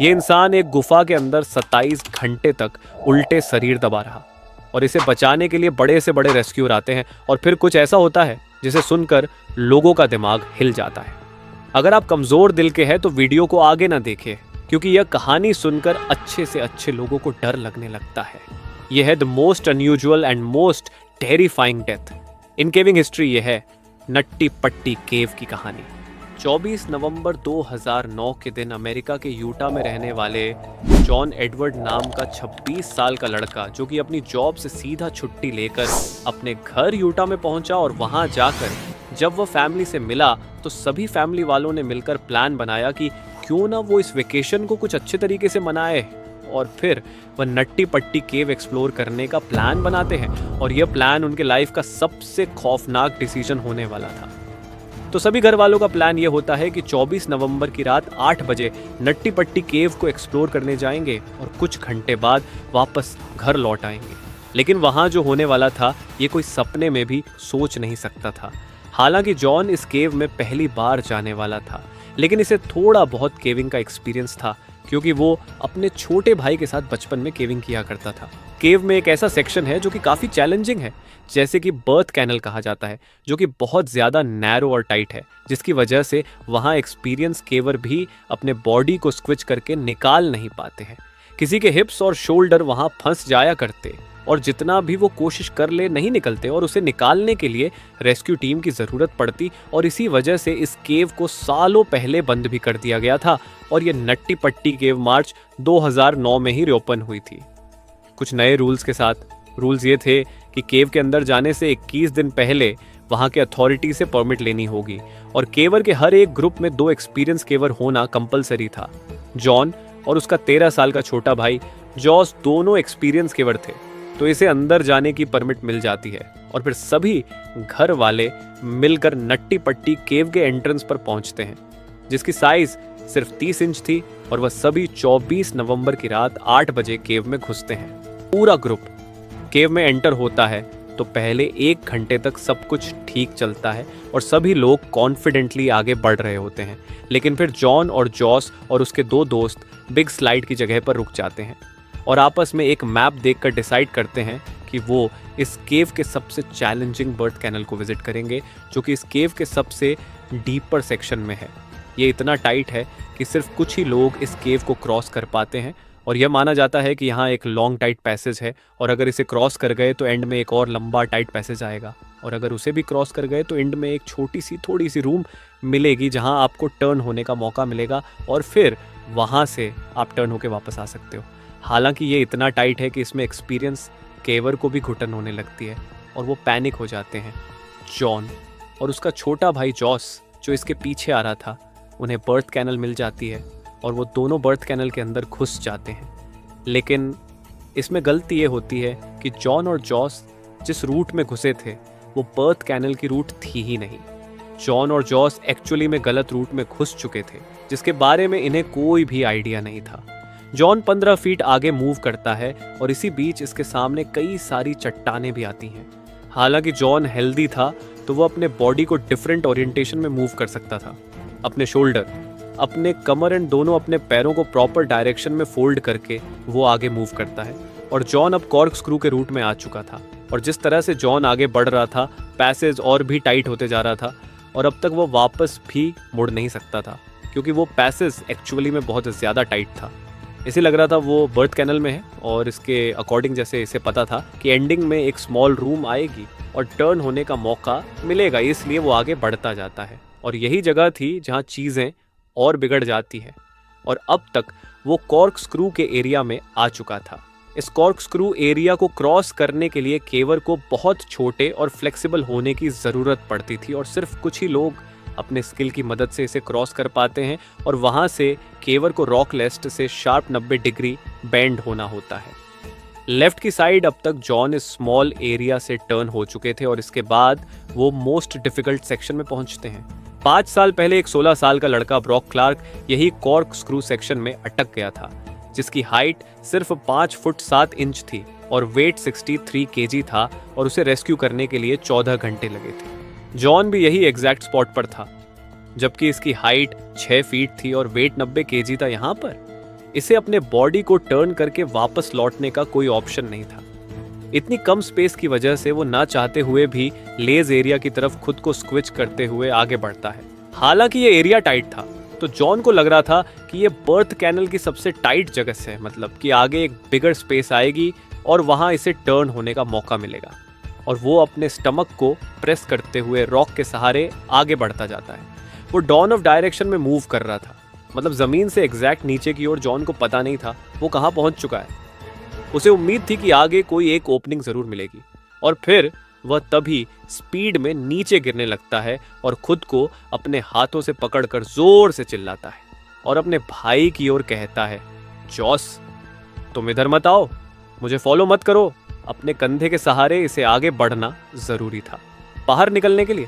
ये इंसान एक गुफा के अंदर 27 घंटे तक उल्टे शरीर दबा रहा और इसे बचाने के लिए बड़े से बड़े रेस्क्यूअर आते हैं और फिर कुछ ऐसा होता है जिसे सुनकर लोगों का दिमाग हिल जाता है। अगर आप कमजोर दिल के हैं तो वीडियो को आगे ना देखें, क्योंकि यह कहानी सुनकर अच्छे से अच्छे लोगों को डर लगने लगता है। यह है the most unusual and most terrifying death in caving history. यह है नट्टी पट्टी केव की कहानी। 24 नवंबर 2009 के दिन अमेरिका के यूटा में रहने वाले जॉन एडवर्ड नाम का 26 साल का लड़का, जो कि अपनी जॉब से सीधा छुट्टी लेकर अपने घर यूटा में पहुंचा और वहां जाकर जब वह फैमिली से मिला तो सभी फैमिली वालों ने मिलकर प्लान बनाया कि क्यों ना वो इस वेकेशन को कुछ अच्छे तरीके से मनाए, और फिर वह नट्टी पट्टी केव एक्सप्लोर करने का प्लान बनाते हैं। और यह प्लान उनके लाइफ का सबसे खौफनाक डिसीजन होने वाला था। तो सभी घर वालों का प्लान यह होता है कि 24 नवंबर की रात 8 बजे नट्टी पट्टी केव को एक्सप्लोर करने जाएंगे और कुछ घंटे बाद वापस घर लौट आएंगे। लेकिन वहां जो होने वाला था ये कोई सपने में भी सोच नहीं सकता था। हालांकि जॉन इस केव में पहली बार जाने वाला था, लेकिन इसे थोड़ा बहुत केविंग का एक्सपीरियंस था, क्योंकि वो अपने छोटे भाई के साथ बचपन में केविंग किया करता था। केव में एक ऐसा सेक्शन है जो कि काफ़ी चैलेंजिंग है, जैसे कि बर्थ कैनल कहा जाता है, जो कि बहुत ज़्यादा नैरो और टाइट है, जिसकी वजह से वहाँ एक्सपीरियंस केवर भी अपने बॉडी को स्क्विच करके निकाल नहीं पाते हैं। किसी के हिप्स और शोल्डर वहाँ फंस जाया करते और जितना भी वो कोशिश कर ले नहीं निकलते, और उसे निकालने के लिए रेस्क्यू टीम की ज़रूरत पड़ती। और इसी वजह से इस केव को सालों पहले बंद भी कर दिया गया था और ये नट्टी पट्टी केव मार्च 2009 में ही रीओपन हुई थी, कुछ नए रूल्स के साथ। रूल्स ये थे कि केव के अंदर जाने से 21 दिन पहले वहाँ के अथॉरिटी से परमिट लेनी होगी, और केवर के हर एक ग्रुप में 2 एक्सपीरियंस केवर होना कंपलसरी था। जॉन और उसका 13 साल का छोटा भाई जॉस दोनों एक्सपीरियंस केवर थे, तो इसे अंदर जाने की परमिट मिल जाती है। और फिर सभी घर वाले मिलकर नट्टी पट्टी केव के एंट्रेंस पर पहुंचते हैं, जिसकी साइज सिर्फ 30 इंच थी, और वह सभी 24 नवंबर की रात 8 बजे केव में घुसते हैं। पूरा ग्रुप केव में एंटर होता है तो पहले 1 घंटे तक सब कुछ ठीक चलता है और सभी लोग कॉन्फिडेंटली आगे बढ़ रहे होते हैं। लेकिन फिर जॉन और जॉस और उसके 2 दोस्त बिग स्लाइड की जगह पर रुक जाते हैं और आपस में एक मैप देखकर डिसाइड करते हैं कि वो इस केव के सबसे चैलेंजिंग बर्थ कैनल को विजिट करेंगे, जो कि इस केव के सबसे डीपर सेक्शन में है। ये इतना टाइट है कि सिर्फ कुछ ही लोग इस केव को क्रॉस कर पाते हैं, और यह माना जाता है कि यहाँ एक लॉन्ग टाइट पैसेज है, और अगर इसे क्रॉस कर गए तो एंड में एक और लंबा टाइट पैसेज आएगा, और अगर उसे भी क्रॉस कर गए तो एंड में एक छोटी सी थोड़ी सी रूम मिलेगी जहाँ आपको टर्न होने का मौका मिलेगा, और फिर वहाँ से आप टर्न होकर वापस आ सकते हो। हालांकि ये इतना टाइट है कि इसमें एक्सपीरियंस केवर को भी घुटन होने लगती है और वो पैनिक हो जाते हैं। जॉन और उसका छोटा भाई जॉस, जो इसके पीछे आ रहा था, उन्हें बर्थ कैनल मिल जाती है और वो दोनों बर्थ कैनल के अंदर घुस जाते हैं। लेकिन इसमें गलती ये होती है कि जॉन और जॉस जिस रूट में घुसे थे वो बर्थ कैनल की रूट थी ही नहीं। जॉन और जॉस एक्चुअली में गलत रूट में घुस चुके थे, जिसके बारे में इन्हें कोई भी आइडिया नहीं था। जॉन 15 फीट आगे मूव करता है और इसी बीच इसके सामने कई सारी चट्टानें भी आती हैं। हालांकि जॉन हेल्दी था तो वो अपने बॉडी को डिफरेंट ओरिएंटेशन में मूव कर सकता था। अपने शोल्डर, अपने कमर एंड दोनों अपने पैरों को प्रॉपर डायरेक्शन में फोल्ड करके वो आगे मूव करता है। और जॉन अब कॉर्क स्क्रू के रूट में आ चुका था, और जिस तरह से जॉन आगे बढ़ रहा था पैसेज और भी टाइट होते जा रहा था, और अब तक वो वापस भी मुड़ नहीं सकता था, क्योंकि वो पैसेज एक्चुअली में बहुत ज़्यादा टाइट था। इसे लग रहा था वो बर्थ कैनल में है, और इसके अकॉर्डिंग जैसे इसे पता था कि एंडिंग में एक स्मॉल रूम आएगी और टर्न होने का मौका मिलेगा, इसलिए वो आगे बढ़ता जाता है। और यही जगह थी जहाँ चीज़ें और बिगड़ जाती है, और अब तक वो कॉर्क स्क्रू के एरिया में आ चुका था। इस कॉर्क स्क्रू एरिया को क्रॉस करने के लिए केवर को बहुत छोटे और फ्लेक्सिबल होने की ज़रूरत पड़ती थी, और सिर्फ कुछ ही लोग अपने स्किल की मदद से इसे क्रॉस कर पाते हैं, और वहाँ से केवर को रॉक लेस्ट से शार्प 90 डिग्री बेंड होना होता है। लेफ्ट की साइड अब तक जॉन इस स्मॉल एरिया से टर्न हो चुके थे, और इसके बाद वो मोस्ट डिफिकल्ट सेक्शन में पहुंचते हैं। 5 साल पहले एक 16 साल का लड़का ब्रॉक क्लार्क यही कॉर्क स्क्रू सेक्शन में अटक गया था, जिसकी हाइट सिर्फ 5 फुट 7 इंच थी और वेट 63 केजी था, और उसे रेस्क्यू करने के लिए 14 घंटे लगे थे। जॉन भी यही एग्जैक्ट स्पॉट पर था, जबकि इसकी हाइट 6 फीट थी और वेट 90 केजी था। यहाँ पर इसे अपने बॉडी को टर्न करके वापस लौटने का कोई ऑप्शन नहीं था। इतनी कम स्पेस की वजह से वो ना चाहते हुए भी लेज एरिया की तरफ खुद को स्क्विच करते हुए आगे बढ़ता है। हालांकि ये एरिया टाइट था, तो जॉन को लग रहा था कि ये बर्थ कैनल की सबसे टाइट जगह से, मतलब कि आगे एक बिगर स्पेस आएगी और वहां इसे टर्न होने का मौका मिलेगा। और वो अपने स्टमक को प्रेस करते हुए रॉक के सहारे आगे बढ़ता जाता है। वो डॉन ऑफ डायरेक्शन में मूव कर रहा था, मतलब जमीन से एग्जैक्ट नीचे की ओर। जॉन को पता नहीं था वो कहाँ पहुंच चुका है। उसे उम्मीद थी कि आगे कोई एक ओपनिंग जरूर मिलेगी, और फिर वह तभी स्पीड में नीचे गिरने लगता है और खुद को अपने हाथों से पकड़कर जोर से चिल्लाता है और अपने भाई की ओर कहता है, जॉस तुम इधर मत आओ, मुझे फॉलो मत करो। अपने कंधे के सहारे इसे आगे बढ़ना जरूरी था बाहर निकलने के लिए।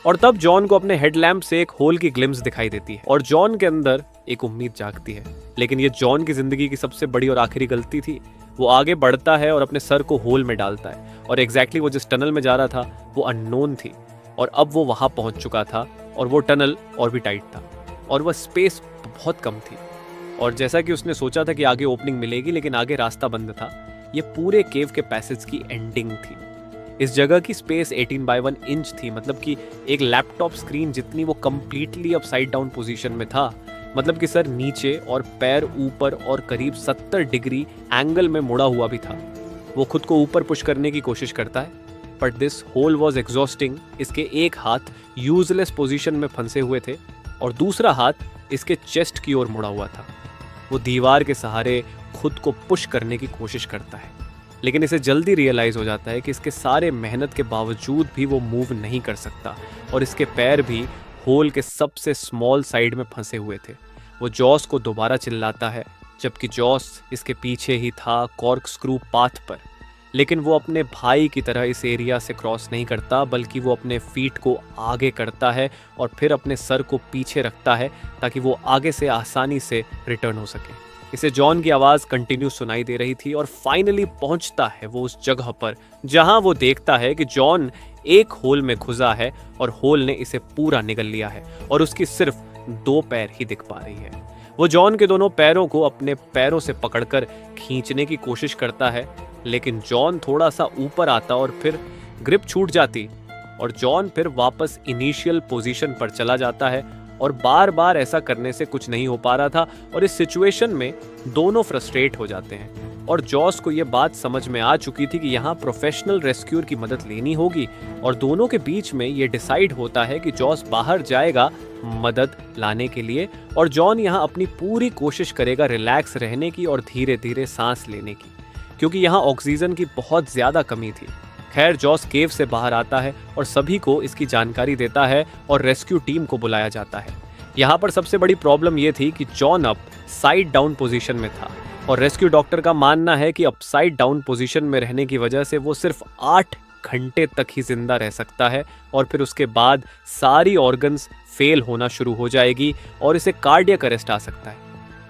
और तब जॉन को अपने हेडलैम्प से एक होल की ग्लिम्स दिखाई देती है और जॉन के अंदर एक उम्मीद जागती है। लेकिन ये जॉन की जिंदगी की सबसे बड़ी और आखिरी गलती थी। वो आगे बढ़ता है और अपने सर को होल में डालता है, और एग्जैक्टली वो जिस टनल में जा रहा था वो अननोन थी, और अब वो वहां पहुंच चुका था। और वो टनल और भी टाइट था और वह स्पेस बहुत कम थी। और जैसा कि उसने सोचा था कि आगे ओपनिंग मिलेगी, लेकिन आगे रास्ता बंद था। ये पूरे केव के पैसेज की एंडिंग थी। इस जगह की स्पेस 18x1 इंच थी, मतलब कि एक लैपटॉप स्क्रीन जितनी। वो कंप्लीटली अपसाइड डाउन पोजीशन में था, मतलब कि सर नीचे और पैर ऊपर और करीब 70 डिग्री एंगल में मुड़ा हुआ भी था। वो खुद को ऊपर पुश करने की कोशिश करता है, but this whole was exhausting. इसके एक हाथ यूजलेस पोजीशन में फंसे हुए थे और दूसरा हाथ इसके चेस्ट की ओर मुड़ा हुआ था। वो दीवार के सहारे खुद को पुश करने की कोशिश करता है, लेकिन इसे जल्दी रियलाइज हो जाता है कि इसके सारे मेहनत के बावजूद भी वो मूव नहीं कर सकता, और इसके पैर भी होल के सबसे स्मॉल साइड में फंसे हुए थे। वो जॉस को दोबारा चिल्लाता है, जबकि जॉस इसके पीछे ही था कॉर्क स्क्रू पाथ पर। लेकिन वो अपने भाई की तरह इस एरिया से क्रॉस नहीं करता, बल्कि वो अपने फीट को आगे करता है और फिर अपने सर को पीछे रखता है ताकि वो आगे से आसानी से रिटर्न हो सके। इसे जॉन की आवाज़ कंटिन्यू सुनाई दे रही थी, और फाइनली पहुंचता है वो उस जगह पर जहां वो देखता है कि जॉन एक होल में घुसा है और होल ने इसे पूरा निगल लिया है और उसकी सिर्फ 2 पैर ही दिख पा रही है। वो जॉन के दोनों पैरों को अपने पैरों से पकड़कर खींचने की कोशिश करता है, लेकिन जॉन थोड़ा सा ऊपर आता और फिर ग्रिप छूट जाती और जॉन फिर वापस इनिशियल पोजीशन पर चला जाता है। और बार बार ऐसा करने से कुछ नहीं हो पा रहा था, और इस सिचुएशन में दोनों फ्रस्ट्रेट हो जाते हैं। और जॉस को यह बात समझ में आ चुकी थी कि यहाँ प्रोफेशनल रेस्क्यूअर की मदद लेनी होगी, और दोनों के बीच में ये डिसाइड होता है कि जॉस बाहर जाएगा मदद लाने के लिए, और जॉन यहाँ अपनी पूरी कोशिश करेगा रिलैक्स रहने की और धीरे धीरे सांस लेने की, क्योंकि यहाँ ऑक्सीजन की बहुत ज्यादा कमी थी। खैर, जॉस केव से बाहर आता है और सभी को इसकी जानकारी देता है और रेस्क्यू टीम को बुलाया जाता है। यहाँ पर सबसे बड़ी प्रॉब्लम ये थी कि जॉन अब साइड डाउन पोजीशन में था, और रेस्क्यू डॉक्टर का मानना है कि अपसाइड डाउन पोजीशन में रहने की वजह से वो सिर्फ 8 घंटे तक ही जिंदा रह सकता है, और फिर उसके बाद सारी ऑर्गन्स फेल होना शुरू हो जाएगी और इसे कार्डियक अरेस्ट आ सकता है।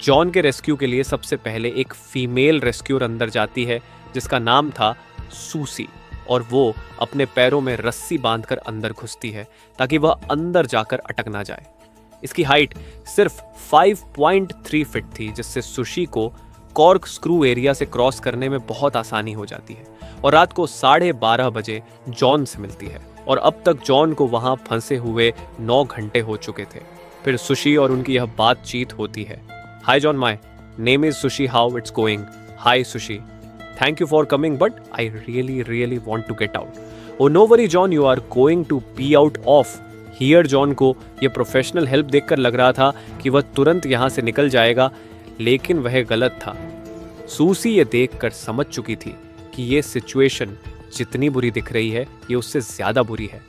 जॉन के रेस्क्यू के लिए सबसे पहले एक फीमेल रेस्क्यूअर अंदर जाती है जिसका नाम था सूसी, और वो अपने पैरों में रस्सी बांधकर अंदर घुसती है ताकि वह अंदर जाकर अटक ना जाए। इसकी हाइट सिर्फ 5.3 फीट थी, जिससे सुशी को कॉर्क स्क्रू एरिया से क्रॉस करने में बहुत आसानी हो जाती है, और रात को 12:30 बजे जॉन से मिलती है। और अब तक जॉन को वहां फंसे हुए 9 घंटे हो चुके थे। फिर सुशी और उनकी यह बातचीत होती है। Hi John, my name is Sushi, how it's going? Hi Sushi, thank you for coming, but I really want to get out. Oh no worry John, you are going to be out of here. John को ये professional help देखकर लग रहा था कि वह तुरंत यहाँ से निकल जाएगा, लेकिन वह गलत था। सूसी ये देखकर समझ चुकी थी कि ये सिचुएशन जितनी बुरी दिख रही है, ये उससे ज्यादा बुरी है।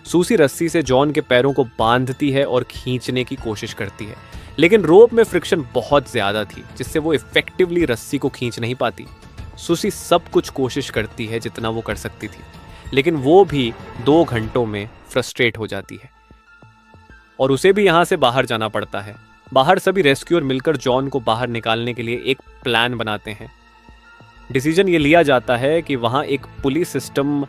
सूसी रस्सी से जॉन के पैरों को बांधती है और खींचने की कोशिश करती है, लेकिन रोप में फ्रिक्शन बहुत ज्यादा थी, जिससे वो इफेक्टिवली रस्सी को खींच नहीं पाती। सुसी सब कुछ कोशिश करती है जितना वो कर सकती थी, लेकिन वो भी 2 घंटों में फ्रस्ट्रेट हो जाती है और उसे भी यहाँ से बाहर जाना पड़ता है। बाहर सभी रेस्क्यूअर मिलकर जॉन को बाहर निकालने के लिए एक प्लान बनाते हैं। डिसीजन ये लिया जाता है कि वहाँ एक पुलिस सिस्टम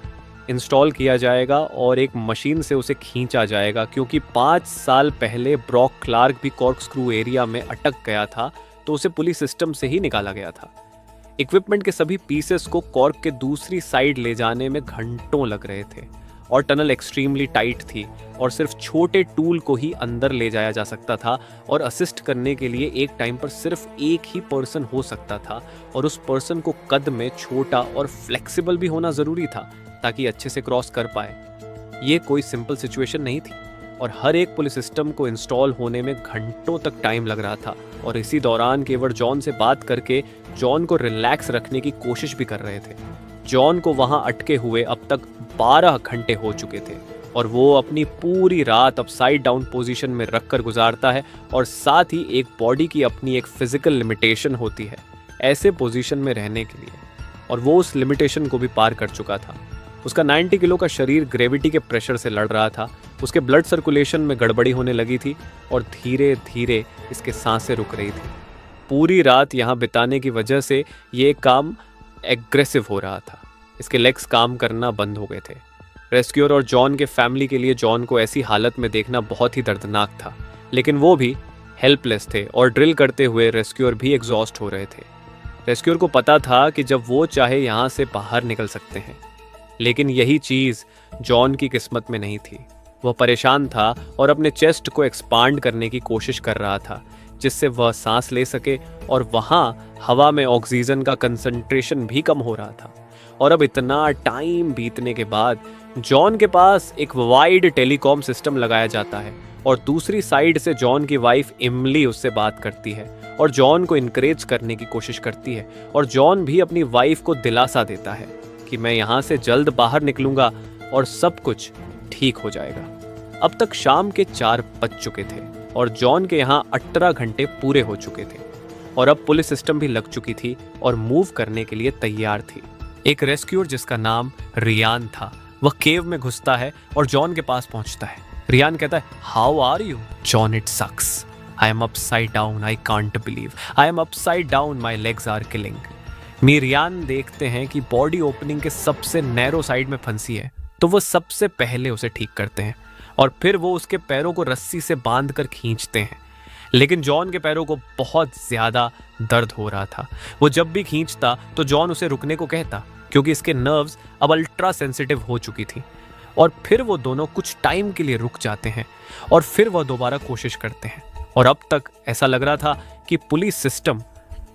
इंस्टॉल किया जाएगा और एक मशीन से उसे खींचा जाएगा, क्योंकि 5 साल पहले ब्रॉक क्लार्क भी कॉर्क स्क्रू एरिया में अटक गया था तो उसे पुलिस सिस्टम से ही निकाला गया था। इक्विपमेंट के सभी पीसेस को कॉर्क के दूसरी साइड ले जाने में घंटों लग रहे थे और टनल एक्सट्रीमली टाइट थी और सिर्फ छोटे टूल को ही अंदर ले जाया जा सकता था और असिस्ट करने के लिए एक टाइम पर सिर्फ एक ही पर्सन हो सकता था और उस पर्सन को कद में छोटा और फ्लेक्सिबल भी होना ज़रूरी था ताकि अच्छे से क्रॉस कर पाए। ये कोई सिंपल सिचुएशन नहीं थी और हर एक पुलिस सिस्टम को इंस्टॉल होने में घंटों तक टाइम लग रहा था और इसी दौरान केवल जॉन से बात करके जॉन को रिलैक्स रखने की कोशिश भी कर रहे थे। जॉन को वहां अटके हुए अब तक 12 घंटे हो चुके थे और वो अपनी पूरी रात अपसाइड डाउन पोजीशन में रखकर गुजारता है और साथ ही एक बॉडी की अपनी एक फिजिकल लिमिटेशन होती है ऐसे पोजीशन में रहने के लिए, और वो उस लिमिटेशन को भी पार कर चुका था। उसका 90 किलो का शरीर ग्रेविटी के प्रेशर से लड़ रहा था, उसके ब्लड सर्कुलेशन में गड़बड़ी होने लगी थी और धीरे धीरे इसके सांसें रुक रही थी। पूरी रात यहाँ बिताने की वजह से ये काम एग्रेसिव हो रहा था। इसके लेग्स काम करना बंद हो गए थे। रेस्क्यूअर और जॉन के फैमिली के लिए जॉन को ऐसी हालत में देखना बहुत ही दर्दनाक था, लेकिन वो भी हेल्पलेस थे और ड्रिल करते हुए रेस्क्यूअर भी एग्जॉस्ट हो रहे थे। रेस्क्यूअर को पता था कि जब वो चाहे यहाँ से बाहर निकल सकते हैं, लेकिन यही चीज़ जॉन की किस्मत में नहीं थी। वह परेशान था और अपने चेस्ट को एक्सपांड करने की कोशिश कर रहा था जिससे वह सांस ले सके, और वहाँ हवा में ऑक्सीजन का कंसंट्रेशन भी कम हो रहा था। और अब इतना टाइम बीतने के बाद जॉन के पास एक वाइड टेलीकॉम सिस्टम लगाया जाता है और दूसरी साइड से जॉन की वाइफ इमली उससे बात करती है और जॉन को इनकरेज करने की कोशिश करती है, और जॉन भी अपनी वाइफ को दिलासा देता है कि मैं यहाँ से जल्द बाहर निकलूंगा और सब कुछ ठीक हो जाएगा। अब तक शाम के 4 बज चुके थे और जॉन के यहाँ 18 घंटे पूरे हो चुके थे और अब पुलिस सिस्टम भी लग चुकी थी और मूव करने के लिए तैयार थी। एक रेस्क्यूअर जिसका नाम रियान था, वह केव में घुसता है और जॉन के पास पहुंचता है। रियान कहता है, how are you? John, it sucks, I am upside down, I can't believe, I am upside down, my legs are killing me. Ryan देखते हैं कि बॉडी ओपनिंग के सबसे नैरो साइड में फंसी है, तो वो सबसे पहले उसे ठीक करते हैं और फिर वो उसके पैरों को रस्सी से बांध कर खींचते हैं। लेकिन जॉन के पैरों को बहुत ज़्यादा दर्द हो रहा था। वो जब भी खींचता तो जॉन उसे रुकने को कहता क्योंकि इसके नर्व्स अब अल्ट्रा सेंसिटिव हो चुकी थी, और फिर वो दोनों कुछ टाइम के लिए रुक जाते हैं और फिर वह दोबारा कोशिश करते हैं। और अब तक ऐसा लग रहा था कि पुलिस सिस्टम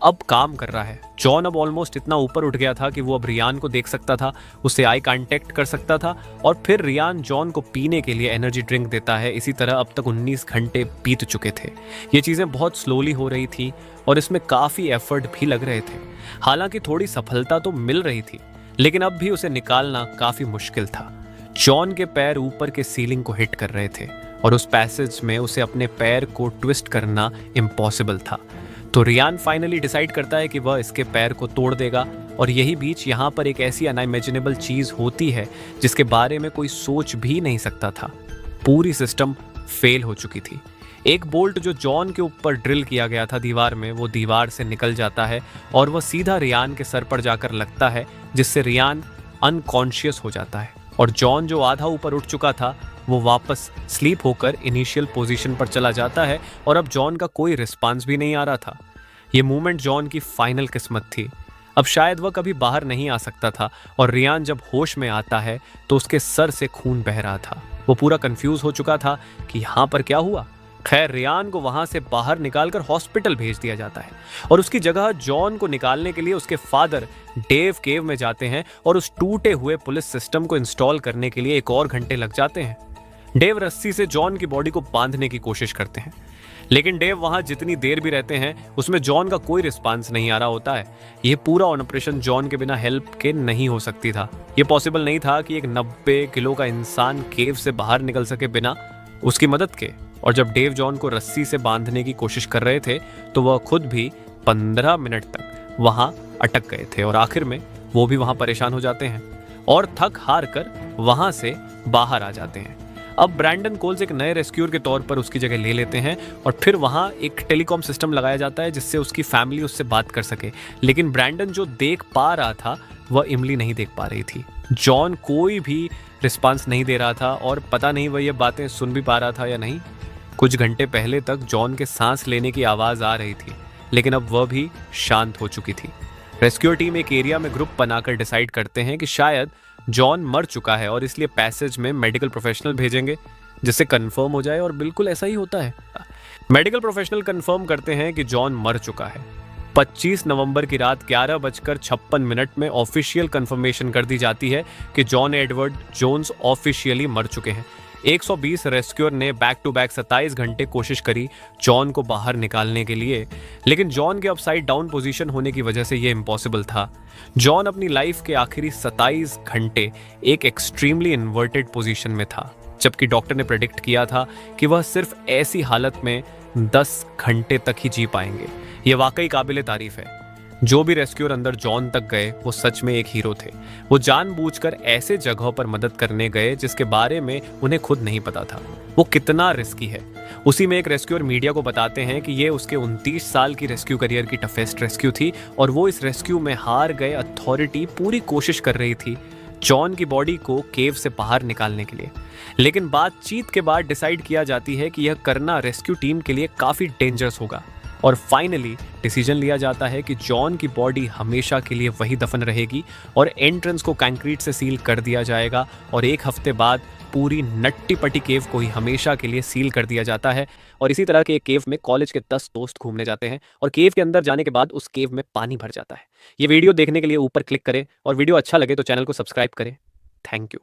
अब काम कर रहा है। जॉन अब ऑलमोस्ट इतना ऊपर उठ गया था कि वो अब रियान को देख सकता था, उससे आई कांटेक्ट कर सकता था, और फिर रियान जॉन को पीने के लिए एनर्जी ड्रिंक देता है। इसी तरह अब तक 19 घंटे बीत चुके थे। ये चीज़ें बहुत स्लोली हो रही थी और इसमें काफ़ी एफर्ट भी लग रहे थे। हालांकि थोड़ी सफलता तो मिल रही थी, लेकिन अब भी उसे निकालना काफ़ी मुश्किल था। जॉन के पैर ऊपर के सीलिंग को हिट कर रहे थे और उस पैसेज में उसे अपने पैर को ट्विस्ट करना इम्पॉसिबल था। तो रियान फाइनली डिसाइड करता है कि वह इसके पैर को तोड़ देगा, और यही बीच यहाँ पर एक ऐसी अनइमेजिनेबल चीज़ होती है जिसके बारे में कोई सोच भी नहीं सकता था। पूरी सिस्टम फेल हो चुकी थी। एक बोल्ट जो जॉन के ऊपर ड्रिल किया गया था दीवार में, वो दीवार से निकल जाता है और वह सीधा रियान के सर पर जाकर लगता है, जिससे रियान अनकॉन्शियस हो जाता है। और जॉन जो आधा ऊपर उठ चुका था वो वापस स्लीप होकर इनिशियल पोजीशन पर चला जाता है और अब जॉन का कोई रिस्पांस भी नहीं आ रहा था। ये मूवमेंट जॉन की फाइनल किस्मत थी। अब शायद वह कभी बाहर नहीं आ सकता था, और रियान जब होश में आता है तो उसके सर से खून बह रहा था। वो पूरा कंफ्यूज हो चुका था कि यहाँ पर क्या हुआ। खैर, रियान को वहां से बाहर निकालकर हॉस्पिटल भेज दिया जाता है और उसकी जगह जॉन को निकालने के लिए उसके फादर डेव केव में जाते हैं और उस टूटे हुए पुलिस सिस्टम को इंस्टॉल करने के लिए एक और घंटे लग जाते हैं। डेव रस्सी से जॉन की बॉडी को बांधने की कोशिश करते हैं, लेकिन डेव वहां जितनी देर भी रहते हैं उसमें जॉन का कोई रिस्पांस नहीं आ रहा होता है। यह पूरा ऑपरेशन जॉन के बिना हेल्प के नहीं हो सकती था। यह पॉसिबल नहीं था कि एक 90 किलो का इंसान केव से बाहर निकल सके बिना उसकी मदद के। और जब डेव जॉन को रस्सी से बांधने की कोशिश कर रहे थे तो वह खुद भी 15 मिनट तक वहां अटक गए थे और आखिर में वो भी वहां परेशान हो जाते हैं और थक हार कर वहां से बाहर आ जाते हैं। अब ब्रैंडन कोल्स एक नए रेस्क्यूअर के तौर पर उसकी जगह ले लेते हैं और फिर वहाँ एक टेलीकॉम सिस्टम लगाया जाता है जिससे उसकी फैमिली उससे बात कर सके। लेकिन ब्रैंडन जो देख पा रहा था वह इमली नहीं देख पा रही थी। जॉन कोई भी रिस्पांस नहीं दे रहा था और पता नहीं वह ये बातें सुन भी पा रहा था या नहीं। कुछ घंटे पहले तक जॉन के सांस लेने की आवाज़ आ रही थी, लेकिन अब वह भी शांत हो चुकी थी। रेस्क्यू टीम एक एरिया में ग्रुप बनाकर डिसाइड करते हैं कि शायद जॉन मर चुका है और इसलिए पैसेज में मेडिकल प्रोफेशनल भेजेंगे जिससे कंफर्म हो जाए, और बिल्कुल ऐसा ही होता है। मेडिकल प्रोफेशनल कंफर्म करते हैं कि जॉन मर चुका है। 25 नवंबर की रात 11:56 में ऑफिशियल कंफर्मेशन कर दी जाती है कि जॉन एडवर्ड जोन्स ऑफिशियली मर चुके हैं। 120 रेस्क्यूअर ने बैक टू बैक 27 घंटे कोशिश करी जॉन को बाहर निकालने के लिए, लेकिन जॉन के अपसाइड डाउन पोजीशन होने की वजह से यह इम्पॉसिबल था। जॉन अपनी लाइफ के आखिरी 27 घंटे एक एक्सट्रीमली इन्वर्टेड पोजीशन में था, जबकि डॉक्टर ने प्रेडिक्ट किया था कि वह सिर्फ ऐसी हालत में 10 घंटे तक ही जी पाएंगे। यह वाकई काबिले तारीफ है। जो भी रेस्क्यूअर अंदर जॉन तक गए वो सच में एक हीरो थे। वो जानबूझकर ऐसे जगहों पर मदद करने गए जिसके बारे में उन्हें खुद नहीं पता था वो कितना रिस्की है। उसी में एक रेस्क्यूअर मीडिया को बताते हैं कि ये उसके 29 साल की रेस्क्यू करियर की टफेस्ट रेस्क्यू थी और वो इस रेस्क्यू में हार गए अथॉरिटी पूरी कोशिश कर रही थी जॉन की बॉडी को केव से बाहर निकालने के लिए। लेकिन बातचीत के बाद डिसाइड किया जाती है कि यह करना रेस्क्यू टीम के लिए काफ़ी डेंजरस होगा, और फाइनली डिसीजन लिया जाता है कि जॉन की बॉडी हमेशा के लिए वही दफन रहेगी और एंट्रेंस को कंक्रीट से सील कर दिया जाएगा, और एक हफ्ते बाद पूरी नट्टी पट्टी केव को ही हमेशा के लिए सील कर दिया जाता है। और इसी तरह के एक केव में कॉलेज के 10 दोस्त घूमने जाते हैं और केव के अंदर जाने के बाद उस केव में पानी भर जाता है। ये वीडियो देखने के लिए ऊपर क्लिक करें और वीडियो अच्छा लगे तो चैनल को सब्सक्राइब करें। Thank you.